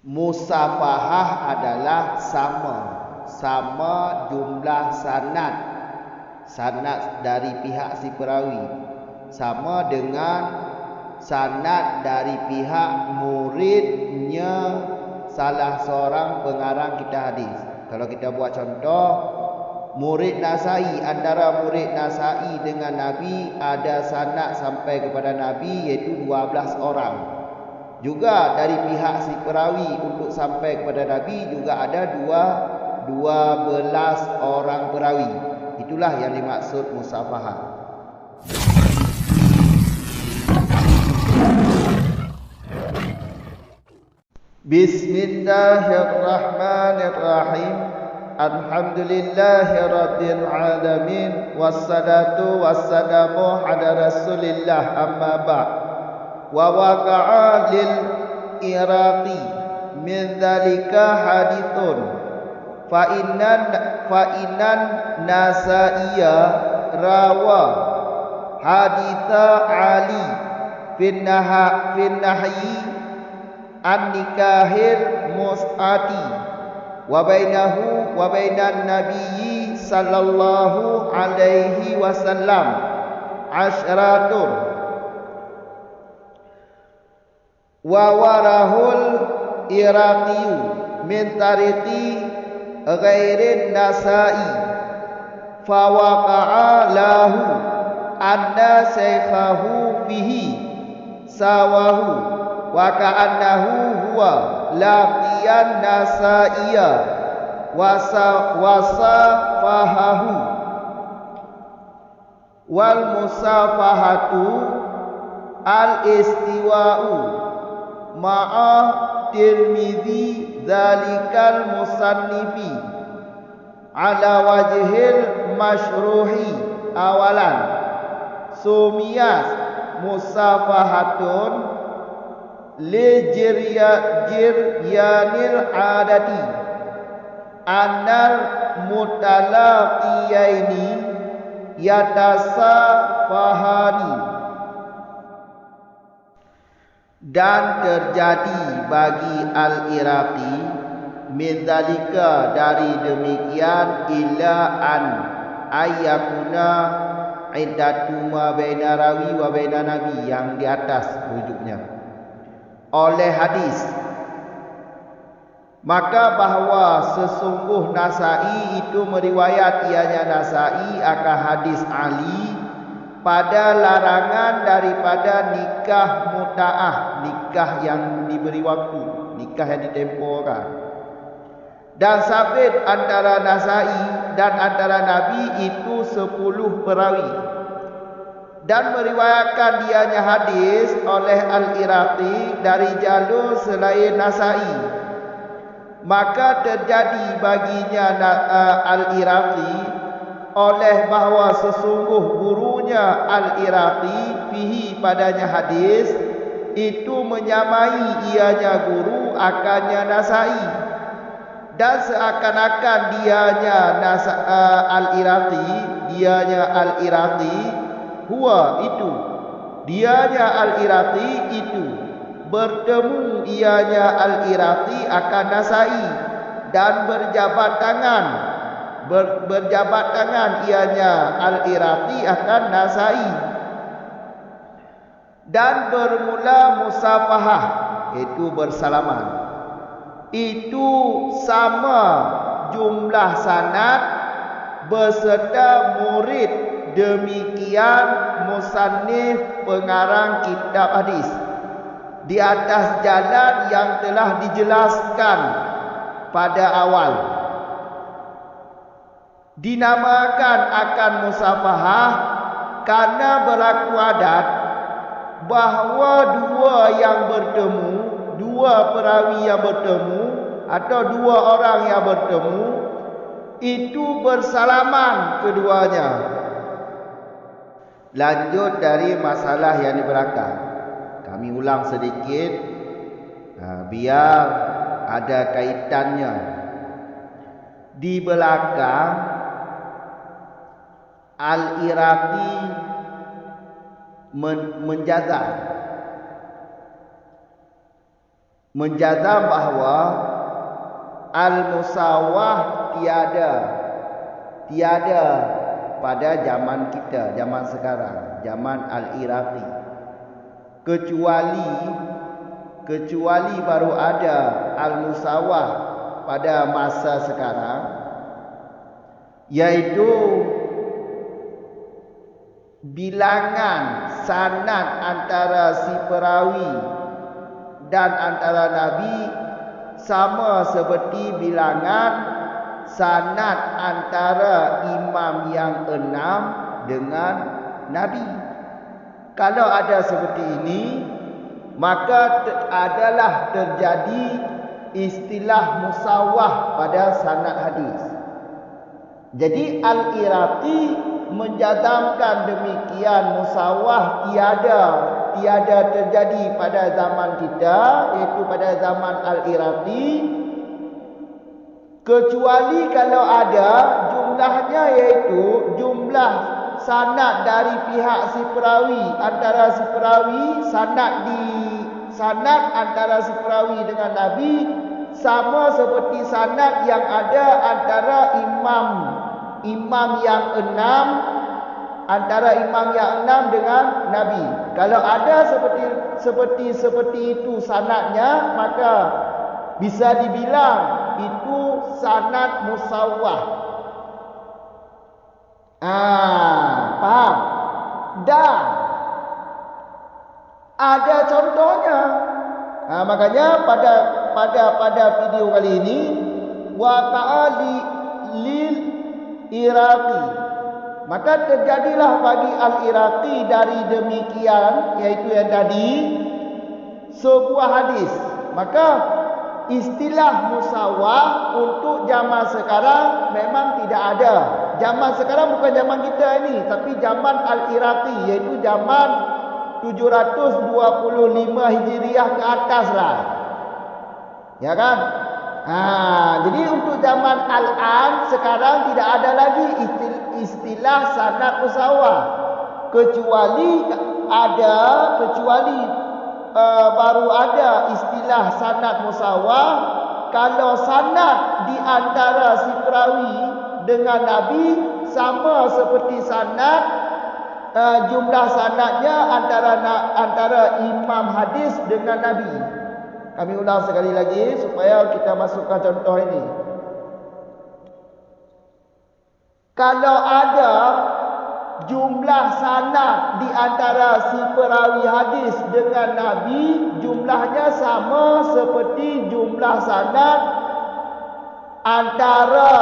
Musafahah adalah sama jumlah sanad dari pihak si perawi sama dengan sanad dari pihak muridnya salah seorang pengarang kitab hadis. Kalau kita buat contoh, murid Nasai, antara murid Nasai dengan Nabi ada sanad sampai kepada Nabi iaitu 12 orang. Juga dari pihak si perawi untuk sampai kepada Nabi juga ada 12 orang perawi. Itulah yang dimaksud musafahah. Bismillahirrahmanirrahim. Alhamdulillahirabbil alamin wassalatu wassalamu ala Rasulillah amma ba'd. Wa waqa'a lil Iraqi min dzalika hadithun fa innan Nasaiya rawa haditha Ali fin nahyi an nikahil mus'ati wa bainahu wa bainan nabiyyi sallallahu alaihi wasallam asyaratun wa warahul Iraqiyu min tariqi ghairin Nasai fa waqa'a lahu anna shaykhahu fihi sawahu wa ka'annahu huwa laqiyan Nasaiya wasafahahu wal musafahatu al-istiwa'u ma'a Tirmidzi zalikal musannifi ala wajhil masyruhi awalan sumiyas musafahatun li jiryanil adati annal mutalaqiyaini yatasafahani. Dan terjadi bagi Al-Iraqi min dzalika dari demikian illa an ayyakuna iddatu ma baina rawi wa baina nabi, yang di atas rujuknya oleh hadis, maka bahawa sesungguh Nasai itu meriwayat ianya Nasai akan hadis Ali pada larangan daripada nikah muta'ah, nikah yang diberi waktu, nikah yang ditempohkan. Dan sabit antara Nasai dan antara Nabi itu 10 perawi. Dan meriwayatkan dianya hadis oleh Al-Iraqi dari jalur selain Nasai. Maka terjadi baginya Al-Iraqi oleh bahawa sesungguh gurunya Al-Iraqi fihi padanya hadis itu menyamai ianya guru akannya Nasai, dan seakan-akan dianya Al-Iraqi huwa itu dianya Al-Iraqi itu bertemu ianya Al-Iraqi akan Nasai dan berjabat tangan ianya Al-Iraqi akan Nasai, dan bermula musafahah, itu bersalaman. Itu sama jumlah sanad beserta murid, demikian musannif pengarang kitab hadis di atas jalan yang telah dijelaskan pada awal. Dinamakan akan musafahah karena berlaku adat bahawa dua perawi yang bertemu atau dua orang yang bertemu itu bersalaman keduanya. Lanjut dari masalah yang di belakang, kami ulang sedikit biar ada kaitannya. Di belakang Al-Iraqi menjaza menjazam bahawa al-musawah tiada pada zaman kita, zaman sekarang, zaman al-Iraqi, kecuali baru ada al-musawah pada masa sekarang, yaitu bilangan sanad antara si perawi dan antara nabi sama seperti bilangan sanad antara imam yang 6 dengan nabi. Kalau ada seperti ini, maka adalah terjadi istilah musawah pada sanad hadis. Jadi Al-Iraqi menjazamkan demikian, musawah tiada terjadi pada zaman kita, iaitu pada zaman Al-Iraqi, kecuali kalau ada jumlahnya, iaitu jumlah sanad dari pihak si perawi, antara si perawi, sanad antara si perawi dengan nabi sama seperti sanad yang ada antara imam yang 6, antara imam yang 6 dengan nabi. Kalau ada seperti itu sanadnya, maka bisa dibilang itu sanad musawwah. Paham? Dan ada contohnya. Makanya pada video kali ini, waqa'a lil Iraqi, maka terjadilah bagi Al-Iraqi dari demikian, yaitu yang tadi, sebuah hadis. Maka istilah musawah untuk zaman sekarang memang tidak ada. Zaman sekarang bukan zaman kita ini, tapi zaman Al-Iraqi, yaitu zaman 725 Hijriah ke atas lah. Ya kan? Jadi untuk zaman Al-An sekarang tidak ada lagi istilah sanad musawah, kecuali baru ada istilah sanad musawah kalau sanad di antara si perawi dengan nabi sama seperti sanad, jumlah sanadnya antara imam hadis dengan nabi. Kami ulang sekali lagi supaya kita masukkan contoh ini. Kalau ada jumlah sanad di antara si perawi hadis dengan nabi, jumlahnya sama seperti jumlah sanad antara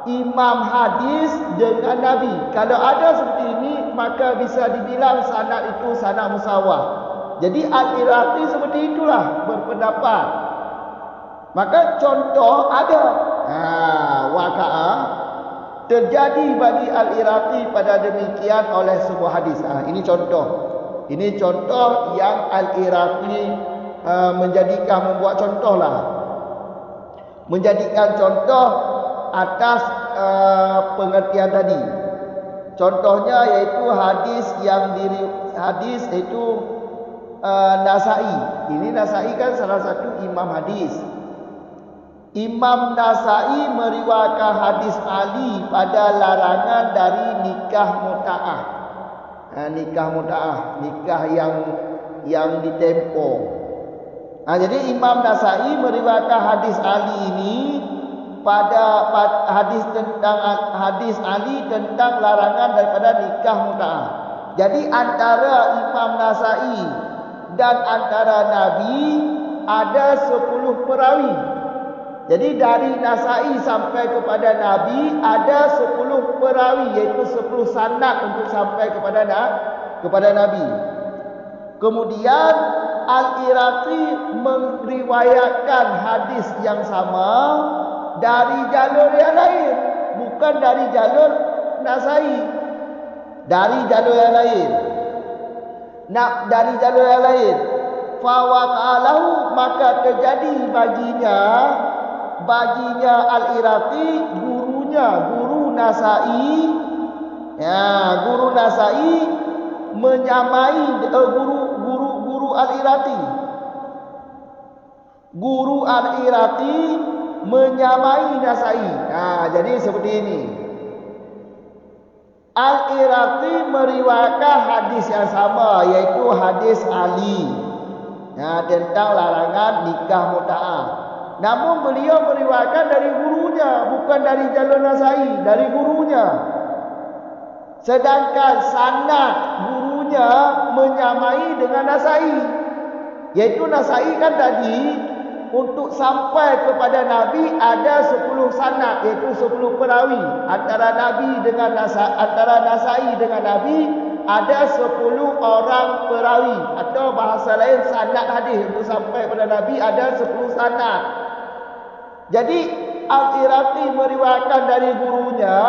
imam hadis dengan nabi. Kalau ada seperti ini, maka bisa dibilang sanad itu sanad musawah. Jadi Al-Iraqi seperti itulah berpendapat. Maka contoh ada. Waqa'a terjadi bagi Al-Iraqi pada demikian oleh sebuah hadis. Ini contoh. Ini contoh yang Al-Iraqi membuat contoh lah. Menjadikan contoh atas pengertian tadi. Contohnya yaitu hadis yaitu Nasai. Ini Nasai kan salah satu imam hadis. Imam Nasai meriwayatkan hadis Ali pada larangan dari nikah muta'ah. Nikah muta'ah, nikah yang ditempo. Jadi Imam Nasai meriwayatkan hadis Ali ini pada hadis Ali tentang larangan daripada nikah muta'ah. Jadi antara Imam Nasai dan antara Nabi ada 10 perawi. Jadi dari Nasai sampai kepada Nabi ada 10 perawi, iaitu 10 sanad untuk sampai kepada Nabi. Kemudian Al-Iraqi meriwayatkan hadis yang sama dari jalur yang lain, bukan dari jalur Nasai, dari jalur yang lain. Dari jalur yang lain, fawaqalahu, maka terjadi baginya Al-Iraqi, guru Nasai, guru Nasai menyamai guru Al-Iraqi. guru Al-Iraqi menyamai Nasai. Jadi seperti ini. Al-Iraqi meriwayatkan hadis yang sama, yaitu hadis Ali tentang larangan nikah mut'ah. Namun beliau meriwayatkan dari gurunya, bukan dari jalur Nasai, dari gurunya. Sedangkan sanad gurunya menyamai dengan Nasai. Yaitu Nasai kan tadi untuk sampai kepada Nabi ada 10 sanad, yaitu 10 perawi. Antara Nasai dengan Nabi ada 10 orang perawi, atau bahasa lain sanad hadis. Untuk sampai kepada Nabi ada 10 sanad. Jadi Al-Iraqi meriwayatkan dari gurunya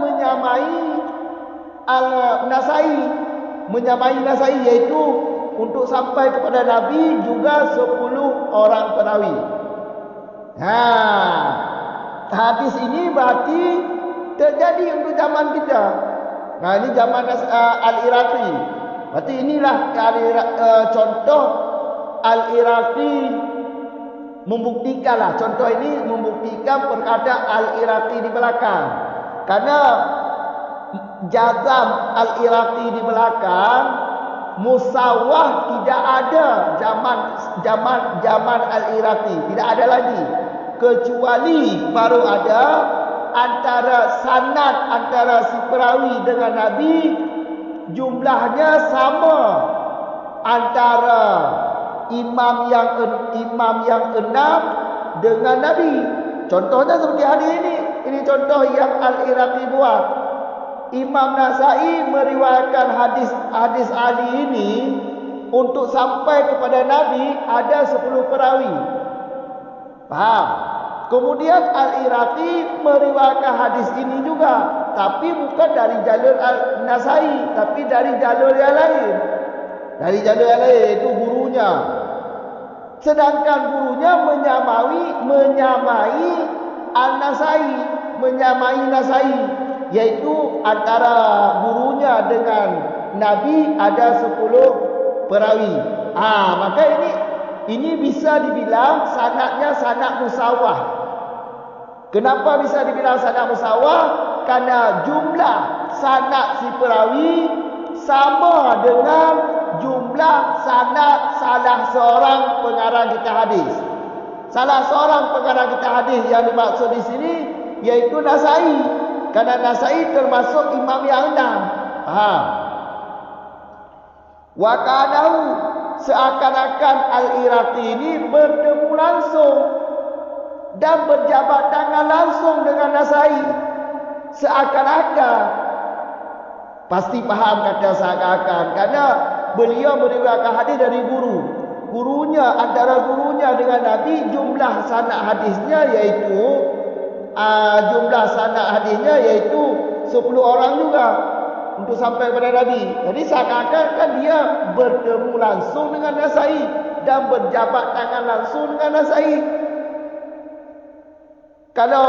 menyamai Nasai, yaitu untuk sampai kepada Nabi juga 10 orang perawi. Hadis ini berarti terjadi untuk zaman kita. Ini zaman Al-Iraqi. Berarti inilah contoh Al-Iraqi membuktikanlah. Contoh ini membuktikan perkataan Al-Iraqi di belakang. Karena jazam Al-Iraqi di belakang, musawah tidak ada zaman Al-Iraqi, tidak ada lagi, kecuali baru ada antara si perawi dengan Nabi jumlahnya sama, antara imam yang 6 dengan Nabi. Contohnya seperti hari ini contoh yang Al-Iraqi buat. Imam Nasai meriwayatkan hadis Ali ini untuk sampai kepada Nabi ada 10 perawi. Paham? Kemudian Al-Iraqi meriwayatkan hadis ini juga, tapi bukan dari jalur Al-Nasai, tapi dari jalur yang lain. Dari jalur yang lain, itu gurunya. Sedangkan gurunya menyamai Al-Nasai, menyamai Nasai, yaitu antara gurunya dengan Nabi ada 10 perawi. Maka ini bisa dibilang sanadnya sanad musawah. Kenapa bisa dibilang sanad musawah? Karena jumlah sanad si perawi sama dengan jumlah sanad salah seorang pengarang kitab hadis. Salah seorang pengarang kitab hadis yang dimaksud di sini yaitu Nasai. Karena Nasai termasuk imam yang 6. Wa kanahu, seakan-akan Al-Iraqi ini bertemu langsung dan berjabat tangan langsung dengan Nasai. Seakan-akan, pasti paham kata seakan-akan, karena beliau meriwayatkan hadis dari gurunya, antara gurunya dengan Nabi jumlah sanad hadisnya yaitu 10 orang juga untuk sampai kepada Nabi. Jadi seakan-akan kan dia bertemu langsung dengan Nasai dan berjabat tangan langsung dengan Nasai. Kalau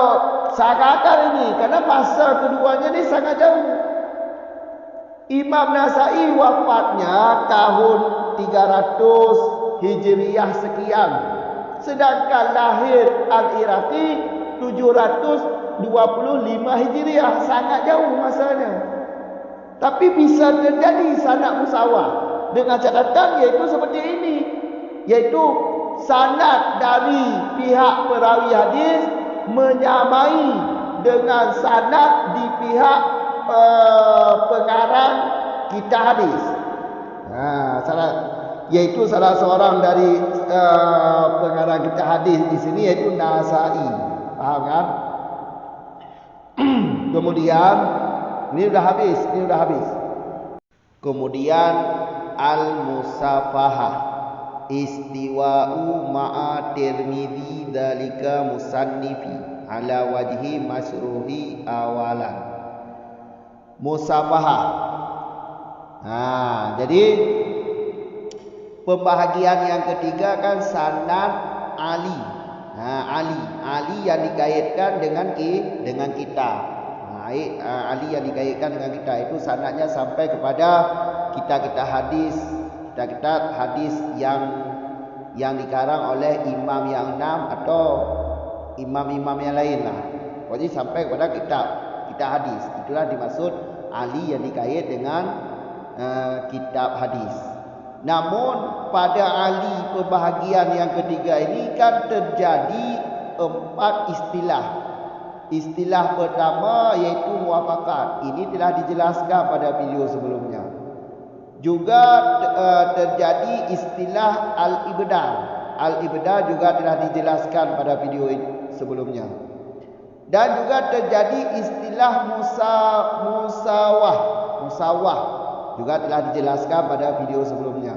seakan-akan ini, karena masa keduanya ni sangat jauh. Imam Nasai wafatnya tahun 300 Hijriah sekian. Sedangkan lahir Al-Iraqi 725 Hijriah, sangat jauh masanya. Tapi bisa terjadi sanad musawah dengan catatan yaitu seperti ini, yaitu sanad dari pihak perawi hadis menyamai dengan sanad di pihak pengarang kitab hadis. Yaitu salah seorang dari pengarang kitab hadis di sini yaitu Nasai. Paham kan? Kemudian ini sudah habis. Kemudian al-musafahah istiwa'u ma'a Tirmidzi dzalika musannifi ala wajhi masruhi awalan. Musafahah. Jadi pembahagian yang ketiga kan sanad Ali. Ali yang dikaitkan dengan kita. Ali yang dikaitkan dengan kita itu sanadnya sampai kepada kita hadis yang yang dikarang oleh imam yang 6 atau imam-imam yang lain lah. Jadi sampai kepada kitab hadis. Itulah dimaksud ahli yang dikait dengan kitab hadis. Namun pada ahli pembahagian yang ketiga ini kan terjadi 4 istilah. Istilah pertama iaitu muwafaqat. Ini telah dijelaskan pada video sebelumnya. Juga terjadi istilah al-ibdal. Al-ibdal juga telah dijelaskan pada video sebelumnya. Dan juga terjadi istilah musawah. Juga telah dijelaskan pada video sebelumnya.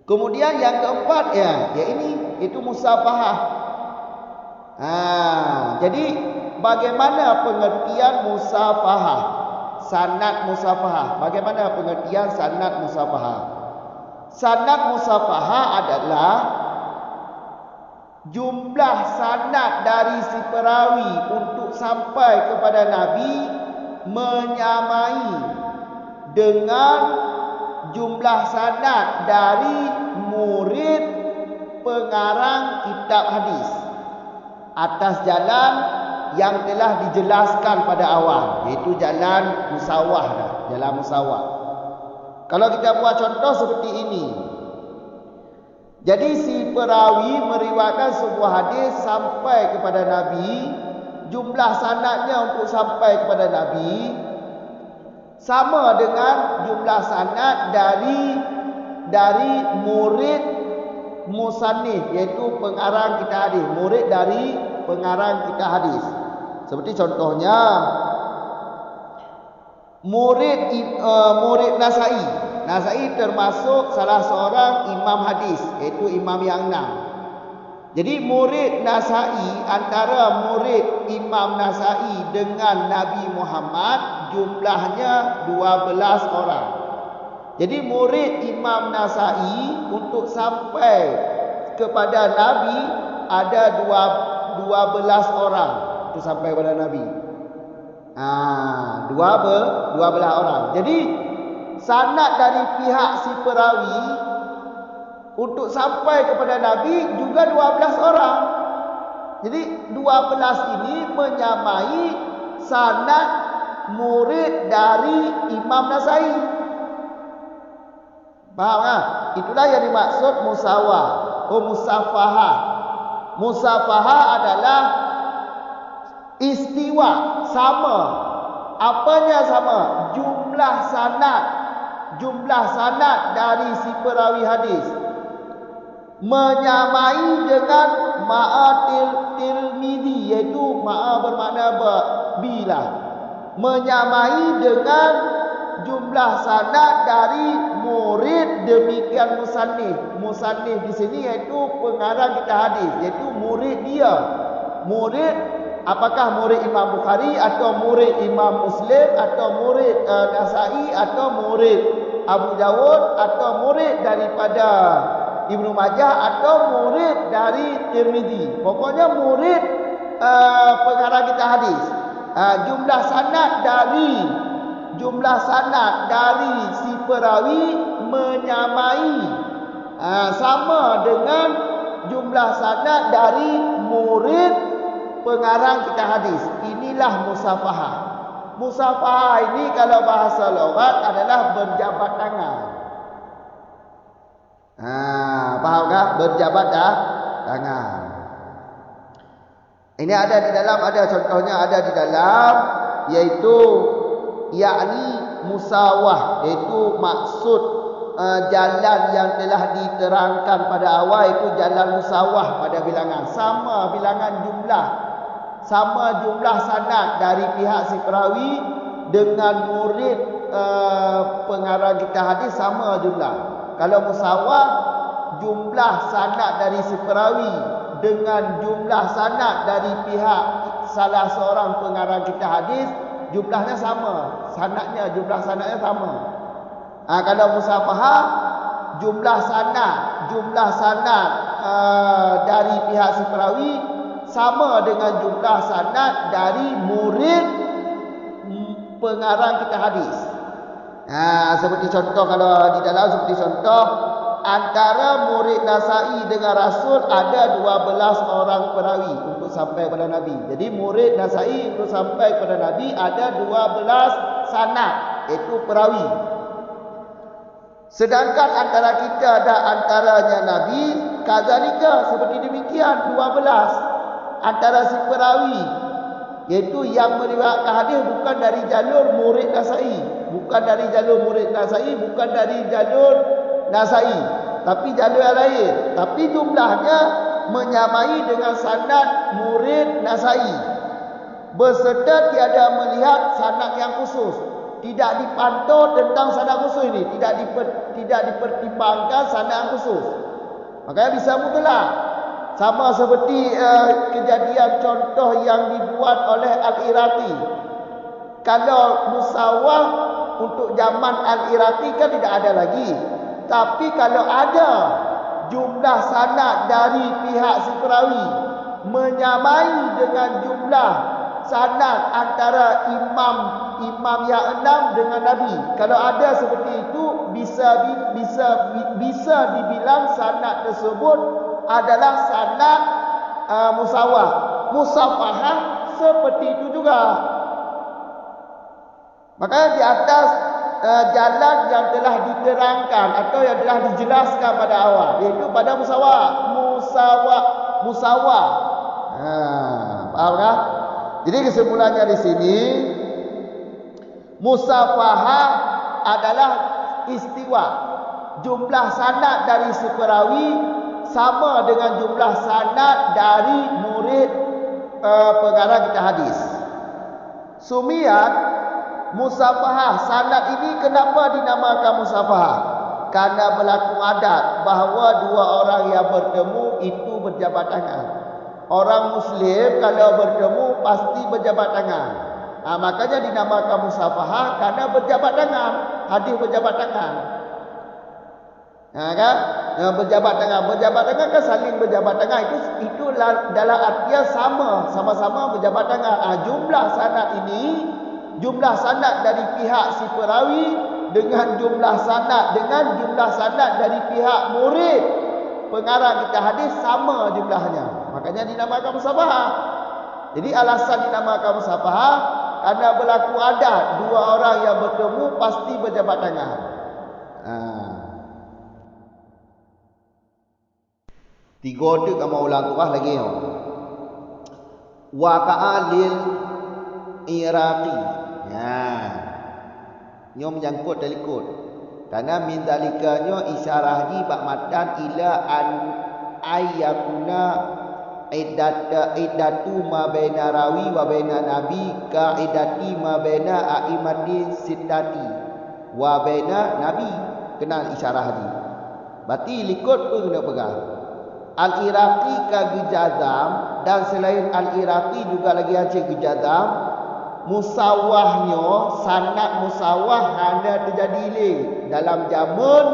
Kemudian yang keempat yaitu musafahah. Jadi bagaimana pengertian musafahah? Sanad musafahah. Bagaimana pengertian sanad musafahah? Sanad musafahah adalah jumlah sanad dari si perawi untuk sampai kepada Nabi menyamai dengan jumlah sanad dari murid pengarang kitab hadis atas jalan yang telah dijelaskan pada awal, iaitu jalan musawah. Jalan musawah. Kalau kita buat contoh seperti ini. Jadi si perawi meriwayatkan sebuah hadis sampai kepada Nabi, jumlah sanadnya untuk sampai kepada Nabi sama dengan jumlah sanad dari murid musannif, iaitu pengarang kitab hadis, murid dari pengarang kitab hadis. Seperti contohnya murid Nasai. Nasai termasuk salah seorang imam hadis, iaitu imam yang 6. Jadi murid Nasai, antara murid Imam Nasai dengan Nabi Muhammad jumlahnya 12 orang. Jadi murid Imam Nasai untuk sampai kepada Nabi ada 12 orang untuk sampai kepada Nabi. 12 orang. Jadi sanad dari pihak si perawi untuk sampai kepada Nabi juga 12 orang. Jadi 12 ini menyamai sanad murid dari Imam Nasai. Faham tak? Itulah yang dimaksud musafahah. Musafahah adalah istiwa, sama. Apanya sama? Jumlah sanad dari si perawi hadis menyamai dengan Tirmidzi, iaitu bermakna bila, menyamai dengan jumlah sanad dari murid demikian musannif. Musannif di sini iaitu pengarang kitab hadis, iaitu murid dia. Murid, apakah murid Imam Bukhari atau murid Imam Muslim atau murid Nasai atau murid Abu Dawud atau murid daripada Ibnu Majah atau murid dari Tirmidzi. Pokoknya murid pengarang kitab hadis. Jumlah sanad dari si perawi menyamai sama dengan jumlah sanad dari murid pengarang kitab hadis. Inilah musafahah. Musafahah ini kalau bahasa lughat adalah berjabat tangan. Faham tak? Berjabat tangan. Ini ada di dalam, ada contohnya ada di dalam, yaitu yakni musawah, iaitu maksud jalan yang telah diterangkan pada awal, itu jalan musawah pada bilangan, sama bilangan jumlah sanad dari pihak si perawi dengan murid pengarang kitab hadis sama jumlah. Kalau musawah, jumlah sanad dari si perawi dengan jumlah sanad dari pihak salah seorang pengarang kitab hadis jumlahnya sama, jumlah sanadnya sama. Kalau musafahah, jumlah sanad dari pihak si perawi sama dengan jumlah sanad dari murid pengarang kitab hadis. Seperti contoh, kalau di dalam seperti contoh antara murid Nasai dengan Rasul ada 12 orang perawi untuk sampai kepada Nabi. Jadi murid Nasai untuk sampai kepada Nabi ada 12 sanad, itu perawi. Sedangkan antara kita dan antaranya Nabi, kadzalika seperti demikian 12 antara si perawi, iaitu yang meriwayatkan hadis bukan dari jalur murid Nasai, bukan dari jalur murid Nasai, bukan dari jalur Nasai, tapi jalur yang lain, tapi jumlahnya menyamai dengan sanad murid Nasai, berserta tiada melihat sanad yang khusus, tidak dipantau tentang sanad khusus ini, tidak dipertimbangkan sanad yang khusus. Makanya bisa mutlak. Sama seperti kejadian contoh yang dibuat oleh Al-Iraqi. Kalau musawah untuk zaman Al-Iraqi kan tidak ada lagi. Tapi kalau ada jumlah sanad dari pihak si perawi menyamai dengan jumlah sanad antara imam yang 6 dengan Nabi, kalau ada seperti itu bisa dibilang sanad tersebut adalah sanad musafahah seperti itu juga. Maka di atas jalan yang telah diterangkan atau yang telah dijelaskan pada awal, yaitu pada musawah. Paham tak? Jadi kesimpulannya di sini, musafahah adalah istiwa jumlah sanad dari si perawi sama dengan jumlah sanad dari murid pengarang kitab hadis. Sumiyat musafahah, sanad ini kenapa dinamakan musafahah? Karena berlaku adat bahawa dua orang yang bertemu itu berjabat tangan. Orang Muslim kalau bertemu pasti berjabat tangan. Makanya dinamakan musafahah karena berjabat tangan. Hadis berjabat tangan. Kan? Berjabat tangan kan saling berjabat tangan, itu dalam artian sama-sama berjabat tangan. Jumlah sanad ini, jumlah sanad dari pihak si perawi dengan jumlah sanad dari pihak murid pengarang kitab hadis sama jumlahnya. Makanya dinamakan musafahah. Jadi alasan dinamakan musafahah karena berlaku adat dua orang yang bertemu pasti berjabat tangan. Tiga tu kamu ulang tuah lagi yo. Waqa'a lil Iraqi. Nyo menyangkut dalikut. Karena min zalikanya isyarah di bab matan ila an ayyakuna iddatu ma baina rawi wa baina nabi ka iddati ma baina aimati sittati wa baina nabi. Kenal isyarah di. Berarti likut pun kena pegang. Al-Iraqi ka Gujazam, dan selain Al-Iraqi juga lagi ada Gujazam. Musawahnya, sanad musawah hanya terjadi dalam zaman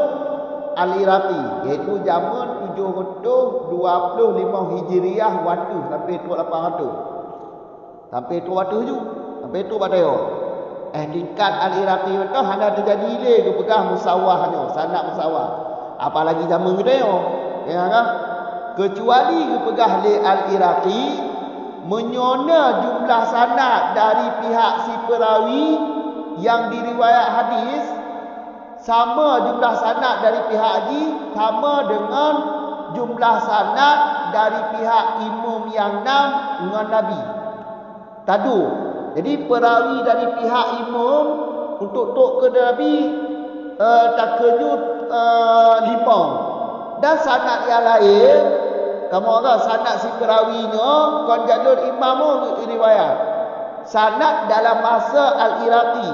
Al-Iraqi, iaitu zaman 725 Hijriah waktu sampai 800. Sampai tu waktu tu, sampai tu pada yo. Tingkat Al-Iraqi itu hanya terjadi kepegang musawahnya, sanad musawah. Apalagi zaman kita yo. Ya kan? Kecuali kepegah li Al-Iraqi menyona jumlah sanad dari pihak si perawi yang diriwayat hadis sama jumlah sanad dari pihak haji sama dengan jumlah sanad dari pihak imam yang 6 dengan Nabi. Tadu. Jadi perawi dari pihak imam untuk tok ke Nabi tak kejut 5. Dan sanad yang lain, kamu orang sanad si perawinya kon jalur imam riwayat. Sanad dalam masa Al-Iraqi.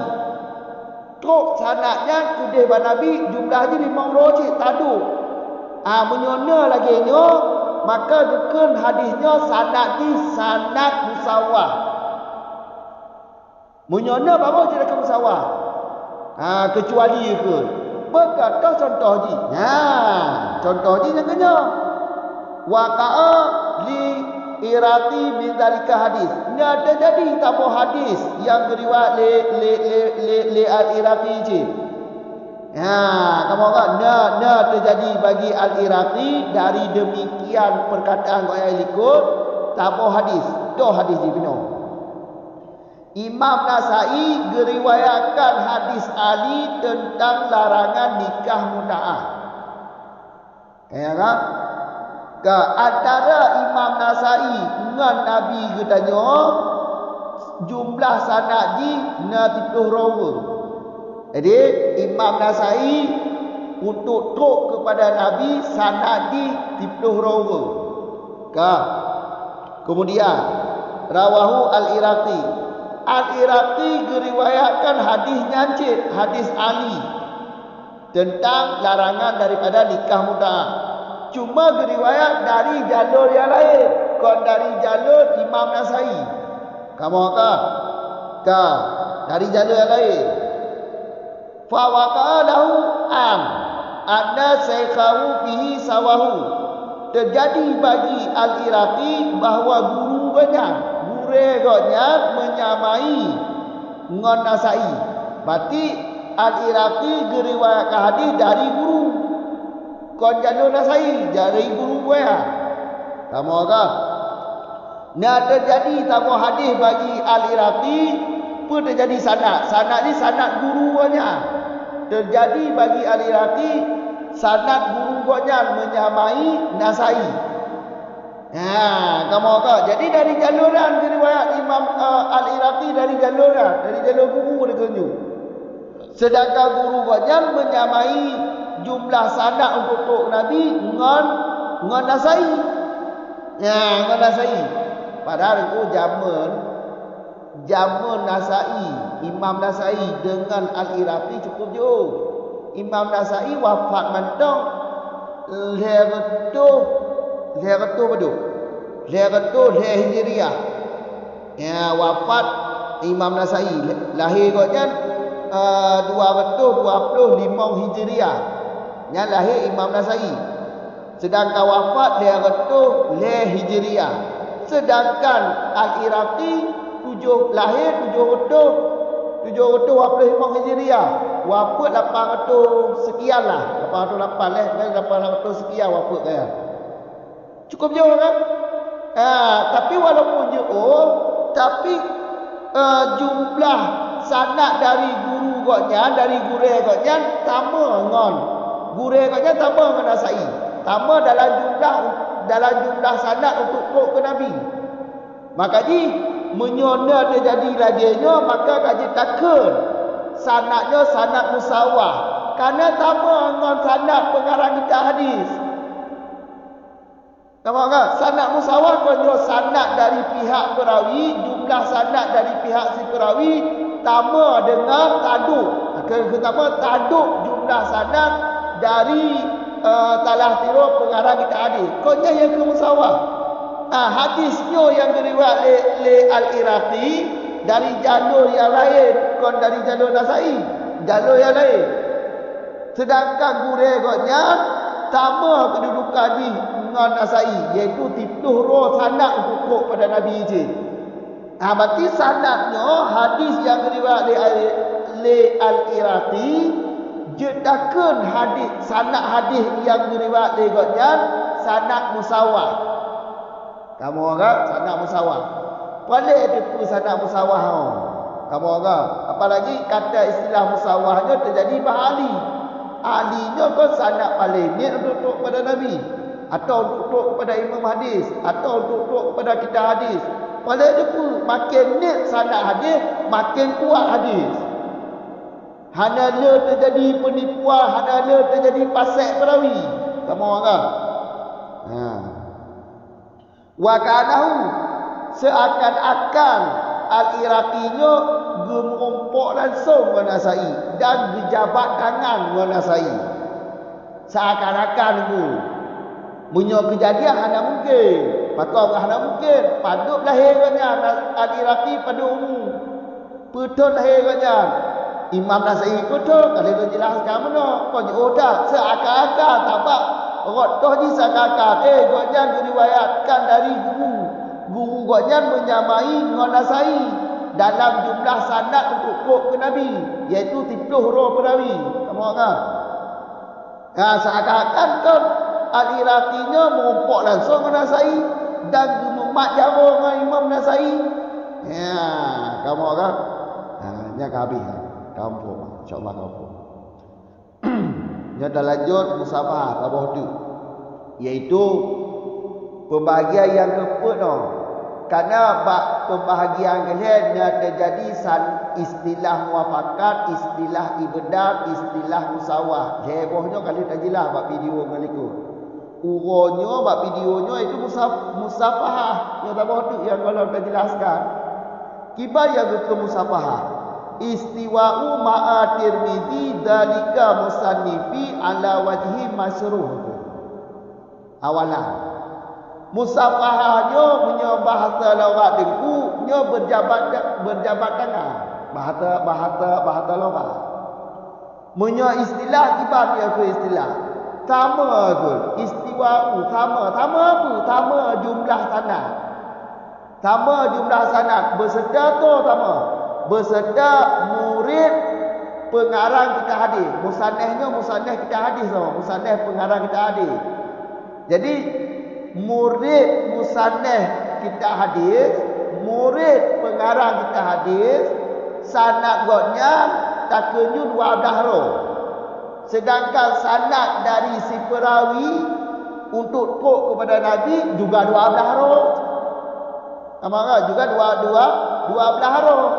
Truk sanadnya kudih Nabi jumlahnya 5 cik tadu. Menyona lagi nya maka bukan hadisnya sanad ni sanad musawah. Menyona apa cerita musawah? Kecuali ke. Berkata contoh ni. Contoh ni yang kena. Waqa'a li Iraqi min dalika hadis. Ini ada jadi tabuh hadis yang diriwayat li Al-Iraqi je. Kamu kan terjadi bagi Al-Iraqi dari demikian perkataan yang ikut tapo hadis. Doh hadis di bino. Imam Nasai meriwayatkan hadis Ali tentang larangan nikah mut'ah. Kan? Ke antara Imam Nasai dengan Nabi katanya jumlah sanad ji na 30 rawa. Jadi Imam Nasai untuk tok kepada Nabi sanad di 30 rawa. Kemudian rawahu Al-Iraqi. Al-Iraqi meriwayatkan hadis nyancit, hadis Ali tentang larangan daripada nikah mut'ah. Cuma meriwayat dari jalur yang lain, bukan dari jalur Imam Nasai. Kamu kan? Dari jalur yang lain. Fa waqalahu anna saykhahu fihi sawahu. Terjadi bagi Al-Iraqi bahawa guru-gurunya menyamai dengan Nasai. Berarti Al-Iraqi meriwayatkan hadis dari guru. Kon jalur Nasai dari guru gue. Kamu kan? Terjadi tamu hadis bagi Al-Iraqi pun terjadi sanad. Sanad ni sanad gurunya. Terjadi bagi Al-Iraqi sanad gurunya menyamai Nasai. Kamu kan? Jadi dari jaluran riwayat Imam Al-Iraqi dari jalur guru dia tunjuk. Sedangkan gurunya menyamai jumlah sanad untuk tok Nabi dengan Nasai. Dengan Nasai. Padahal itu zaman Nasai, Imam Nasai dengan Al-Iraqi cukup jauh. Imam Nasai wafat mentong Hijriah. Wafat Imam Nasai lahir kan 225 Hijriah. Yang lahir Imam Nasai. Sedangkan wafat Hijriah. Sedangkan Al-Iraqi lahir 725 Hijriah. Wafat 800 sekian lah. 808 sekian wafat dia. Cukup jauh kan? Tapi walaupun jauh, tapi jumlah sanad dari guru dari guru sama dengan guru sama dengan Nasai. Sama dalam jumlah sanad untuk tok ke Nabi. Maka menyona terjadi laginya, maka kaji takkan sanadnya sanad musawah. Karena sama dengan sanad pengarang kita hadis. Nampak tak? Sanad musawah kalau sanad dari pihak perawi, jumlah sanad dari pihak si perawi sama dengan taduk. Pertama taduk jumlah sanad dari talah tiruk pengarang kita hadis. Konya yang ke musawah. Hadisnya yang diriwayat oleh Al-Iraqi dari jalur yang lain, bukan dari jalur Nasai, jalur yang lain. Sedangkan guregonya sama kedudukan di dengan Nasai, iaitu 30 roh sanad untuk tok pada Nabi je. Berarti sanadnya hadis yang diriwayat oleh Al-Iraqi jedakan hadis sanad hadis yang diriwayat oleh sanad musawah. Kamu agak sanad musawah. Boleh tipu sanad musawah. Kamu agak. Apalagi kata istilah musawahnya terjadi bahali. Ahlinya kau sanad paling ni untuk tok pada Nabi, atau untuk tok kepada imam hadis, atau untuk tok kepada kita hadis. Boleh tipu makin ni sanad hadis makin kuat hadis. Hanala terjadi penipuan, hanala terjadi pasal perawi. Kamu agak. Wa kanahu seakan-akan Al-Iraqinya gemumpuk langsung dengan Nasai dan berjabat tangan dengan Nasai. Seakan-akan itu punya kejadian hanya mungkin. Patut hanya mungkin. Paduk lahirnya Al-Iraqi pada umum. Betul lahirnya Imam Nasai betul. Kalau itu jelaskan mana? Kau tak seakan-akan tak apa. Rotoh ni seakan-akan Gojjan diriwayatkan dari guru Gojjan menyamai dengan Nasai dalam jumlah sanad untuk tok ke Nabi, iaitu 30 roh perawi. Kamu kan? Seakan-akan kan Al-Iraqiynya merumpuk langsung dengan Nasai dan memak jauh dengan Imam Nasai. Ya, kamu kan? Nya habis kampung, insya-Allah kampung. Nya dah lanjut musafah tabah tu. Iaitu pembahagian yang keempat no. Karena pembahagian kalian terjadi istilah muafakat, istilah ibadat, istilah musawah. Hebohnya kali tak jelas bab video ngaliku. Uronyo bab videonya itu musafahah. Yang tabah tu yang kalau tak jelaskan. Kiba yang ke musafahah. Istiwa'u ma'a Tirmidzi dalika musannifi ala wajhi masyruh. Awalan musafahahnya punya bahasa lawak dengku nya berjabat tangan bahasa lawak punya istilah kibar dia ke istilah sama tu istiwa'u sama apa sama jumlah sanad berserta tu sama berserta murid pengarang kita hadis musannaf kita hadis sama musannaf pengarang kita hadis. Jadi murid musannaf kita hadis, murid pengarang kita hadis, sanad godnya takenyu 12 roh. Sedangkan sanad dari si perawi untuk tok kepada Nabi juga 12 roh. Amara juga 12 roh.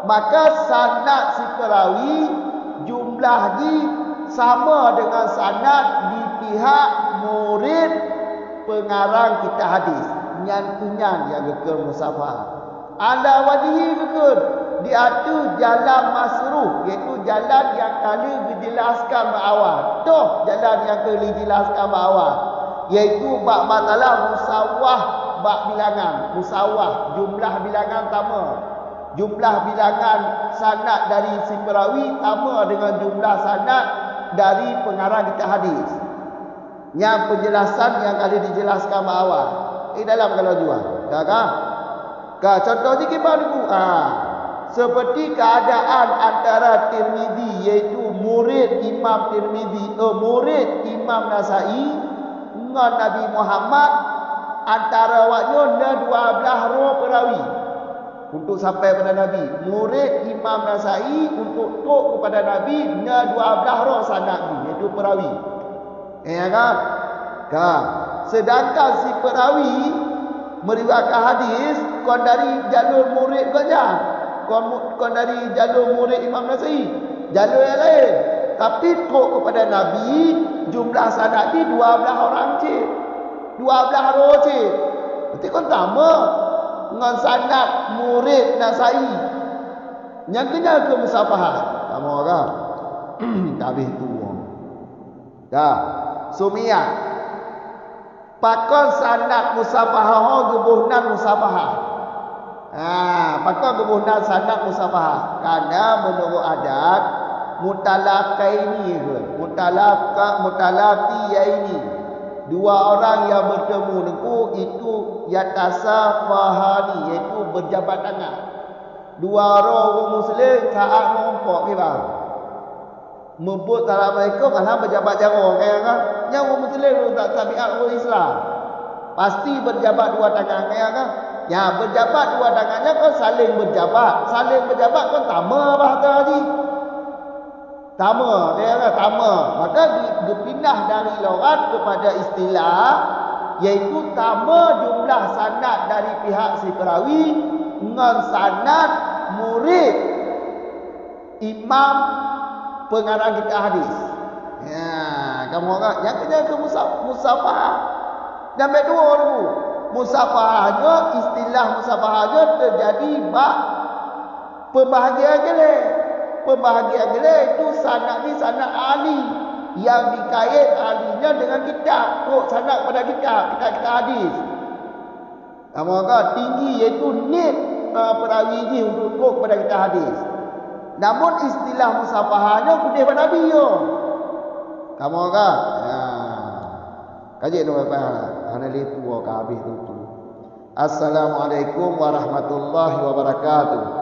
Maka sanad si perawi jumlah di sama dengan sanad di pihak murid pengarang kita hadis. Nyan-nyan yang gekal musafah. Ala wajhi gekal. Dia tu jalan masruh, iaitu jalan yang kali dijelaskan awal. Toh jalan yang kali dijelaskan awal, iaitu bab masalah musawah bab bilangan. Musawah jumlah bilangan sama. Jumlah bilangan sanad dari si perawi sama dengan jumlah sanad dari pengarang kita hadis. Yang penjelasan yang kali dijelaskan awal. Dalam kalau jual. Contoh sikit baru. Seperti keadaan antara Tirmidzi iaitu murid Imam Tirmidzi, murid Imam Nasai dengan Nabi Muhammad, antara waknya 12 roh perawi untuk sampai pada Nabi. Murid Imam Nasai untuk tok kepada Nabi 12 roh sanad iaitu perawi. Ya kan? Sedangkan si perawi meriwayatkan hadis kon dari jalur murid saja. Kon dari jalur murid Imam Nasai, jalur yang lain. Tapi tok kepada Nabi jumlah sanad ni 12 orang cik. 12 roh cik. Berarti kon sama dengan sanad murid Nasai. Yang kena ke musafahah. Kamu orang tak habis tu. Sumiyah. Pakon sanad musafahah gebuhnan musafahah. Pakon gebuhnan sanad musafahah. Karena menurut adat mutalaqaini ke. Mutalaqi ini. Dua orang yang bertemu itu yatasafahani, iaitu berjabat tangan. Dua orang muslim saat mengumpul kita. Membut Assalamualaikum, alhamdulillah berjabat jarang kan? Yang orang muslim tak tabiat orang Islam. Pasti berjabat dua tangan kan? Ya, berjabat dua tangannya kan saling berjabat. Saling berjabat kan tama bahasa haji. Tama, dia kan tama. Maka dipindah dari loghat kepada istilah, iaitu tama jumlah sanad dari pihak si perawi dengan sanad murid imam pengarang kita hadis. Ya, kamu orang yang kena ke musafahah. Sampai dua dulu. Musafahahnya, istilah musafahahnya terjadi bab pembahagian jelek. Pembahagian jelek itu sanad ni sanad ahli yang dikait ahlinya dengan kitab. Kok sanad pada kitab hadis. Kamu orang tinggi iaitu nit perawi ini untuk kok pada kitab hadis. Namun istilah musafahahnya kudih pada Nabi yo. Kamu orang kaji tu apa hanali tu habis tu. Assalamualaikum warahmatullahi wabarakatuh.